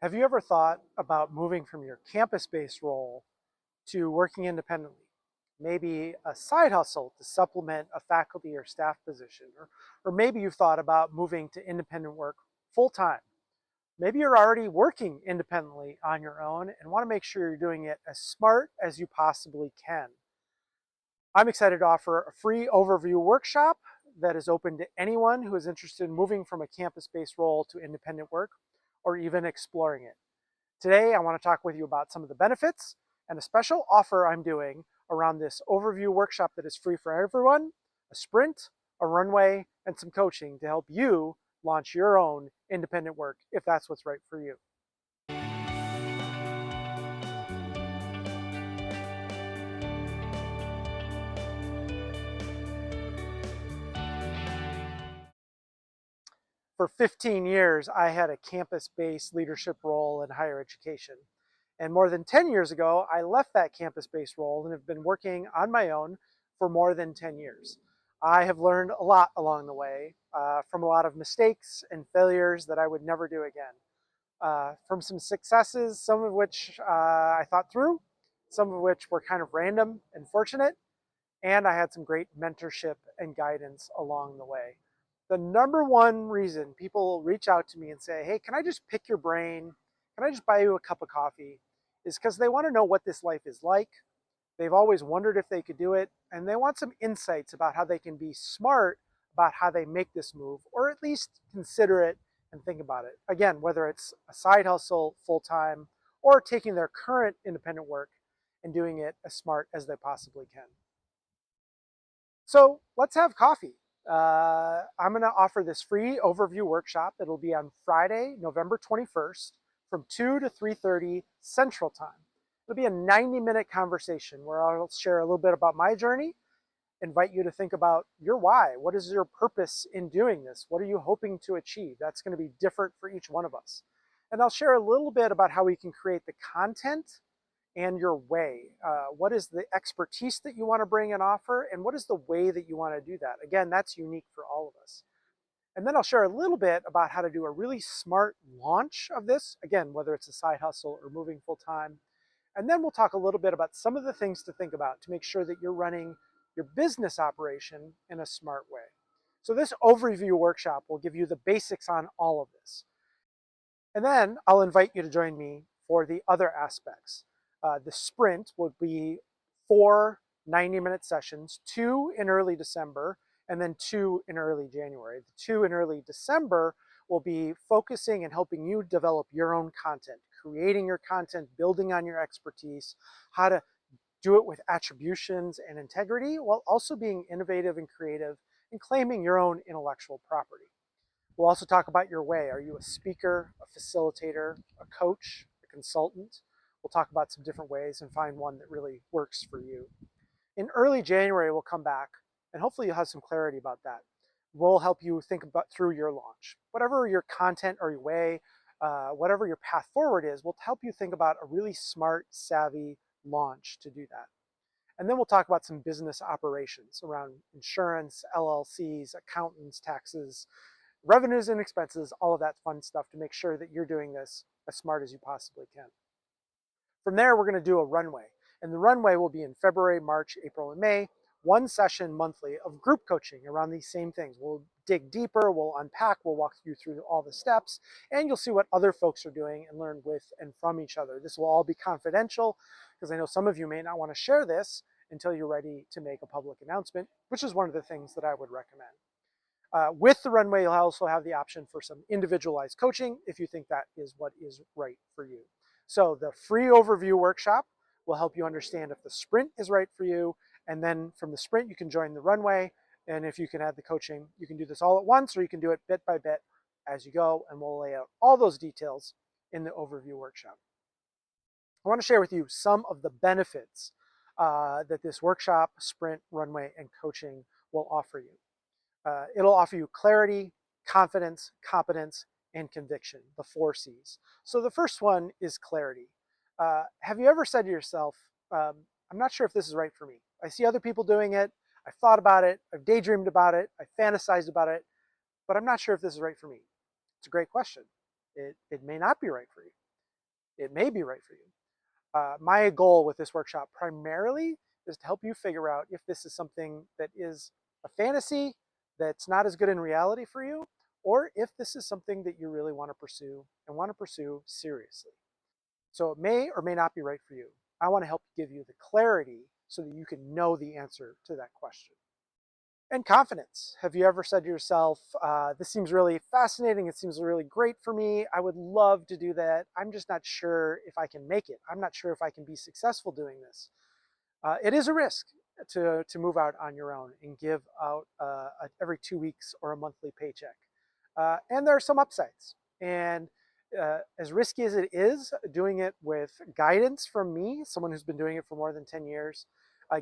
Have you ever thought about moving from your campus-based role to working independently? Maybe a side hustle to supplement a faculty or staff position, or maybe you've thought about moving to independent work full time. Maybe you're already working independently on your own and want to make sure you're doing it as smart as you possibly can. I'm excited to offer a free overview workshop that is open to anyone who is interested in moving from a campus-based role to independent work or even exploring it. Today, I want to talk with you about some of the benefits and a special offer I'm doing around this overview workshop that is free for everyone, a sprint, a runway, and some coaching to help you launch your own independent work if that's what's right for you. For 15 years, I had a campus-based leadership role in higher education. And more than 10 years ago, I left that campus-based role and have been working on my own for more than 10 years. I have learned a lot along the way from a lot of mistakes and failures that I would never do again. From some successes, some of which I thought through, some of which were kind of random and fortunate, and I had some great mentorship and guidance along the way. The number one reason people reach out to me and say, hey, can I just pick your brain? Can I just buy you a cup of coffee? Is because they want to know what this life is like. They've always wondered if they could do it, and they want some insights about how they can be smart about how they make this move, or at least consider it and think about it. Again, whether it's a side hustle full time or taking their current independent work and doing it as smart as they possibly can. So let's have coffee. I'm going to offer this free overview workshop. It'll be on Friday, November 21st from 2 to 3:30 Central Time. It'll be a 90-minute conversation where I'll share a little bit about my journey, invite you to think about your why. What is your purpose in doing this? What are you hoping to achieve? That's going to be different for each one of us. And I'll share a little bit about how we can create the content and your way. What is the expertise that you want to bring and offer, and what is the way that you want to do that? Again, that's unique for all of us. And then I'll share a little bit about how to do a really smart launch of this, again, whether it's a side hustle or moving full time. And then we'll talk a little bit about some of the things to think about to make sure that you're running your business operation in a smart way. So this overview workshop will give you the basics on all of this. And then I'll invite you to join me for the other aspects. The sprint will be 4 90-minute sessions, 2 in early December, and then 2 in early January. The 2 in early December will be focusing and helping you develop your own content, creating your content, building on your expertise, how to do it with attributions and integrity while also being innovative and creative and claiming your own intellectual property. We'll also talk about your way. Are you a speaker, a facilitator, a coach, a consultant? We'll talk about some different ways and find one that really works for you. In early January, we'll come back and hopefully you'll have some clarity about that. We'll help you think about through your launch. Whatever your content or your way, whatever your path forward is, we'll help you think about a really smart, savvy launch to do that. And then we'll talk about some business operations around insurance, LLCs, accountants, taxes, revenues and expenses, all of that fun stuff to make sure that you're doing this as smart as you possibly can. From there, we're going to do a runway. And the runway will be in February, March, April, and May, one session monthly of group coaching around these same things. We'll dig deeper, we'll unpack, we'll walk you through all the steps, and you'll see what other folks are doing and learn with and from each other. This will all be confidential because I know some of you may not want to share this until you're ready to make a public announcement, which is one of the things that I would recommend. With the runway, you'll also have the option for some individualized coaching if you think that is what is right for you. So the free overview workshop will help you understand if the sprint is right for you. And then from the sprint, you can join the runway. And if you can add the coaching, you can do this all at once, or you can do it bit by bit as you go. And we'll lay out all those details in the overview workshop. I want to share with you some of the benefits that this workshop, sprint, runway, and coaching will offer you. It'll offer you clarity, confidence, competence, and conviction, the 4 C's. So the first one is clarity. Have you ever said to yourself, I'm not sure if this is right for me. I see other people doing it. I've thought about it. I've daydreamed about it. I've fantasized about it, but I'm not sure if this is right for me. It's a great question. It may not be right for you. it may be right for you. My goal with this workshop primarily is to help you figure out if this is something that is a fantasy that's not as good in reality for you, or if this is something that you really want to pursue and want to pursue seriously. So it may or may not be right for you. I want to help give you the clarity so that you can know the answer to that question. And confidence. Have you ever said to yourself, this seems really fascinating, it seems really great for me, I would love to do that, I'm just not sure if I can make it, I'm not sure if I can be successful doing this. It is a risk to move out on your own and give out every 2 weeks or a monthly paycheck. And there are some upsides. And as risky as it is, doing it with guidance from me, someone who's been doing it for more than 10 years,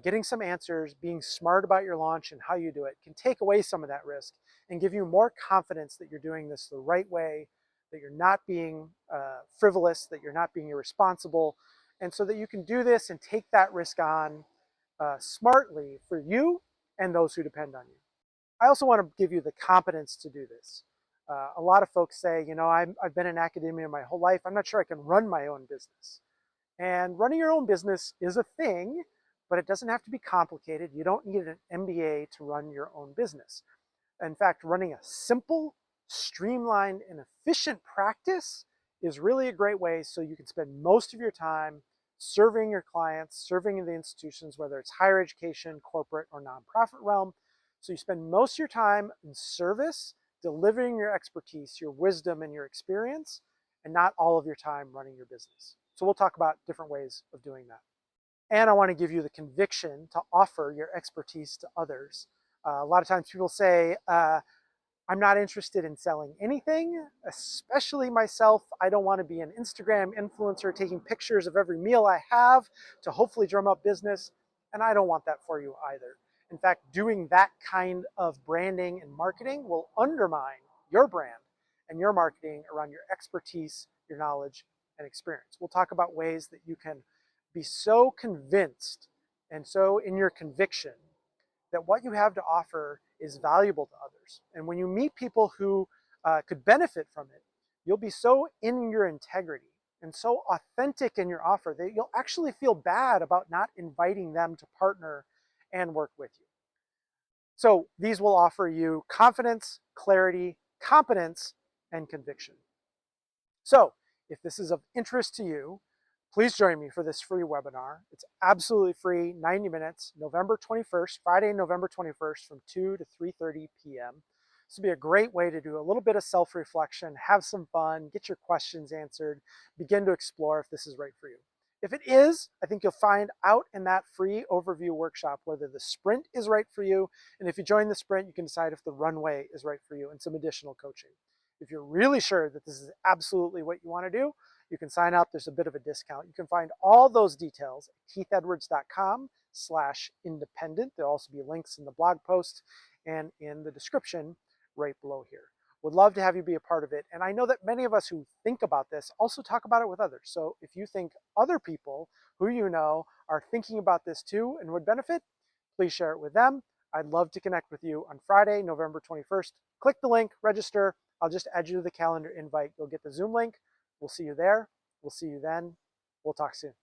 getting some answers, being smart about your launch and how you do it can take away some of that risk and give you more confidence that you're doing this the right way, that you're not being frivolous, that you're not being irresponsible, and so that you can do this and take that risk on smartly for you and those who depend on you. I also want to give you the competence to do this. A lot of folks say, you know, I've been in academia my whole life, I'm not sure I can run my own business. And running your own business is a thing, but it doesn't have to be complicated. You don't need an MBA to run your own business. In fact, running a simple, streamlined, and efficient practice is really a great way so you can spend most of your time serving your clients, serving in the institutions, whether it's higher education, corporate, or nonprofit realm. So you spend most of your time in service, delivering your expertise, your wisdom, and your experience, and not all of your time running your business. So we'll talk about different ways of doing that. And I want to give you the conviction to offer your expertise to others. A lot of times people say, I'm not interested in selling anything, especially myself. I don't want to be an Instagram influencer taking pictures of every meal I have to hopefully drum up business. And I don't want that for you either. In fact, doing that kind of branding and marketing will undermine your brand and your marketing around your expertise, your knowledge, and experience. We'll talk about ways that you can be so convinced and so in your conviction that what you have to offer is valuable to others. And when you meet people who could benefit from it, you'll be so in your integrity and so authentic in your offer that you'll actually feel bad about not inviting them to partner and work with you. So these will offer you confidence, clarity, competence, and conviction. So if this is of interest to you, please join me for this free webinar. It's absolutely free, 90 minutes, November 21st, Friday, November 21st from 2 to 3:30 p.m. This will be a great way to do a little bit of self-reflection, have some fun, get your questions answered, begin to explore if this is right for you. If it is, I think you'll find out in that free overview workshop whether the sprint is right for you, and if you join the sprint, you can decide if the runway is right for you and some additional coaching. If you're really sure that this is absolutely what you want to do, you can sign up. There's a bit of a discount. You can find all those details at keithedwards.com/independent. There'll also be links in the blog post and in the description right below here. Would love to have you be a part of it. And I know that many of us who think about this also talk about it with others. So if you think other people who you know are thinking about this too and would benefit, please share it with them. I'd love to connect with you on Friday, November 21st. Click the link, register. I'll just add you to the calendar invite. You'll get the Zoom link. We'll see you there. We'll see you then. We'll talk soon.